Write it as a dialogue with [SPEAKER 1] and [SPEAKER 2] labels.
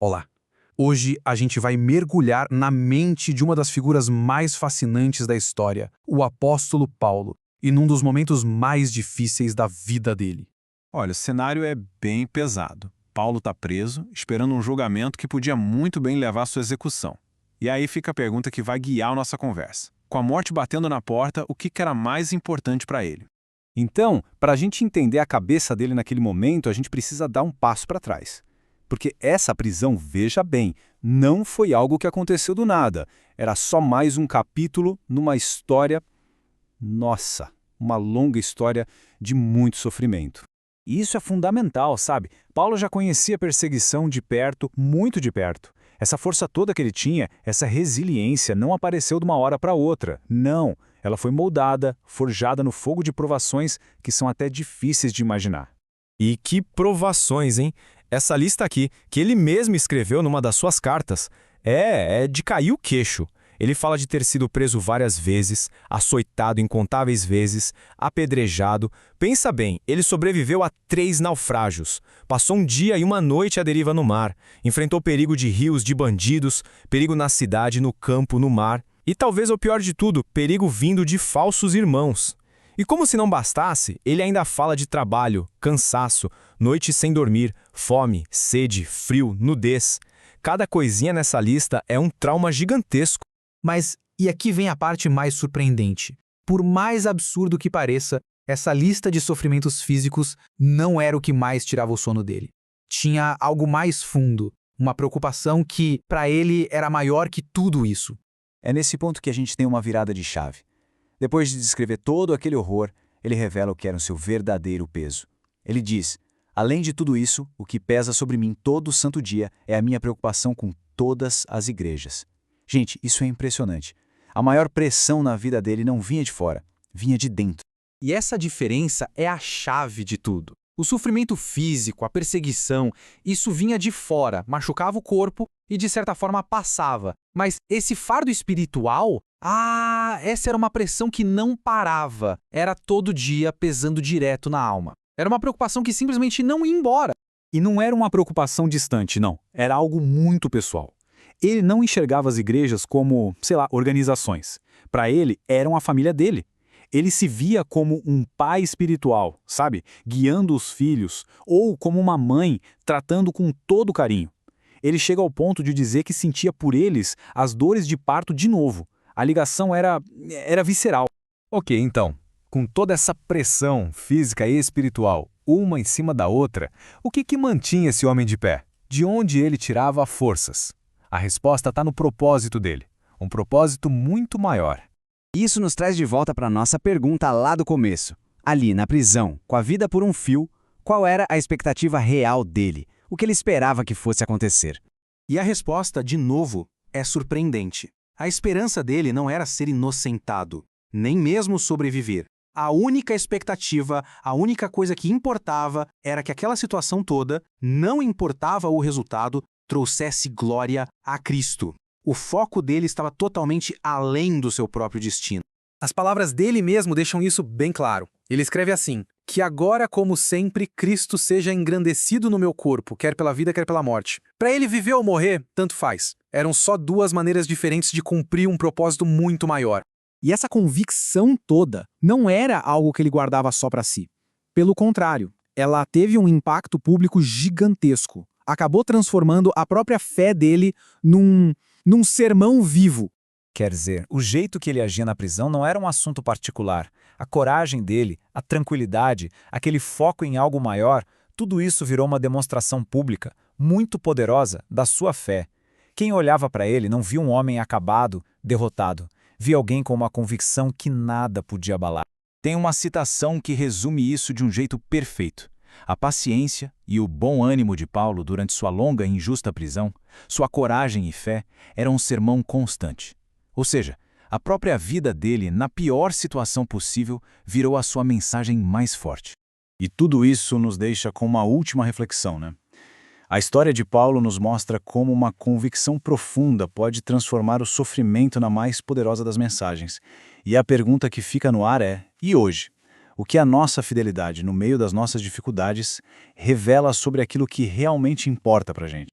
[SPEAKER 1] Olá! Hoje a gente vai mergulhar na mente de uma das figuras mais fascinantes da história, o apóstolo Paulo, e num dos momentos mais difíceis da vida dele.
[SPEAKER 2] Olha, o cenário é bem pesado. Paulo está preso, esperando um julgamento que podia muito bem levar à sua execução. E aí fica a pergunta que vai guiar a nossa conversa. Com a morte batendo na porta, o que era mais importante para ele?
[SPEAKER 3] Então, para a gente entender a cabeça dele naquele momento, a gente precisa dar um passo para trás. Porque essa prisão, veja bem, não foi algo que aconteceu do nada. Era só mais um capítulo numa história, nossa, uma longa história de muito sofrimento. E isso é fundamental, sabe? Paulo já conhecia a perseguição de perto, muito de perto. Essa força toda que ele tinha, essa resiliência, não apareceu de uma hora para outra. Não, ela foi moldada, forjada no fogo de provações que são até difíceis de imaginar.
[SPEAKER 4] E que provações, hein? Essa lista aqui, que ele mesmo escreveu numa das suas cartas, é de cair o queixo. Ele fala de ter sido preso várias vezes, açoitado incontáveis vezes, apedrejado. Pensa bem, ele sobreviveu a 3 naufrágios. Passou um dia e uma noite à deriva no mar. Enfrentou perigo de rios, de bandidos, perigo na cidade, no campo, no mar. E talvez o pior de tudo, perigo vindo de falsos irmãos. E como se não bastasse, ele ainda fala de trabalho, cansaço, noites sem dormir, fome, sede, frio, nudez. Cada coisinha nessa lista é um trauma gigantesco.
[SPEAKER 1] Mas, e aqui vem a parte mais surpreendente. Por mais absurdo que pareça, essa lista de sofrimentos físicos não era o que mais tirava o sono dele. Tinha algo mais fundo, uma preocupação que, para ele, era maior que tudo isso.
[SPEAKER 3] É nesse ponto que a gente tem uma virada de chave. Depois de descrever todo aquele horror, ele revela o que era o seu verdadeiro peso. Ele diz: além de tudo isso, o que pesa sobre mim todo santo dia é a minha preocupação com todas as igrejas. Gente, isso é impressionante. A maior pressão na vida dele não vinha de fora, vinha de dentro.
[SPEAKER 5] E essa diferença é a chave de tudo. O sofrimento físico, a perseguição, isso vinha de fora, machucava o corpo e de certa forma passava. Mas esse fardo espiritual, essa era uma pressão que não parava. Era todo dia pesando direto na alma. Era uma preocupação que simplesmente não ia embora.
[SPEAKER 3] E não era uma preocupação distante, não. Era algo muito pessoal. Ele não enxergava as igrejas como, organizações. Para ele, eram a família dele. Ele se via como um pai espiritual, sabe? Guiando os filhos, ou como uma mãe, tratando com todo carinho. Ele chega ao ponto de dizer que sentia por eles as dores de parto de novo. A ligação era visceral.
[SPEAKER 4] Ok, então, com toda essa pressão física e espiritual, uma em cima da outra, o que mantinha esse homem de pé? De onde ele tirava forças? A resposta está no propósito dele, um propósito muito maior.
[SPEAKER 6] Isso nos traz de volta para a nossa pergunta lá do começo. Ali, na prisão, com a vida por um fio, qual era a expectativa real dele? O que ele esperava que fosse acontecer?
[SPEAKER 5] E a resposta, de novo, é surpreendente. A esperança dele não era ser inocentado, nem mesmo sobreviver. A única expectativa, a única coisa que importava era que aquela situação toda, não importava o resultado, trouxesse glória a Cristo. O foco dele estava totalmente além do seu próprio destino.
[SPEAKER 1] As palavras dele mesmo deixam isso bem claro. Ele escreve assim: que agora, como sempre, Cristo seja engrandecido no meu corpo, quer pela vida, quer pela morte. Para ele viver ou morrer, tanto faz. Eram só 2 maneiras diferentes de cumprir um propósito muito maior.
[SPEAKER 7] E essa convicção toda não era algo que ele guardava só para si. Pelo contrário, ela teve um impacto público gigantesco. Acabou transformando a própria fé dele num sermão vivo.
[SPEAKER 3] Quer dizer, o jeito que ele agia na prisão não era um assunto particular. A coragem dele, a tranquilidade, aquele foco em algo maior, tudo isso virou uma demonstração pública, muito poderosa, da sua fé. Quem olhava para ele não via um homem acabado, derrotado. Via alguém com uma convicção que nada podia abalar. Tem uma citação que resume isso de um jeito perfeito. A paciência e o bom ânimo de Paulo durante sua longa e injusta prisão, sua coragem e fé, eram um sermão constante. Ou seja, a própria vida dele, na pior situação possível, virou a sua mensagem mais forte. E tudo isso nos deixa com uma última reflexão, né? A história de Paulo nos mostra como uma convicção profunda pode transformar o sofrimento na mais poderosa das mensagens. E a pergunta que fica no ar é: e hoje? O que a nossa fidelidade, no meio das nossas dificuldades, revela sobre aquilo que realmente importa para a gente?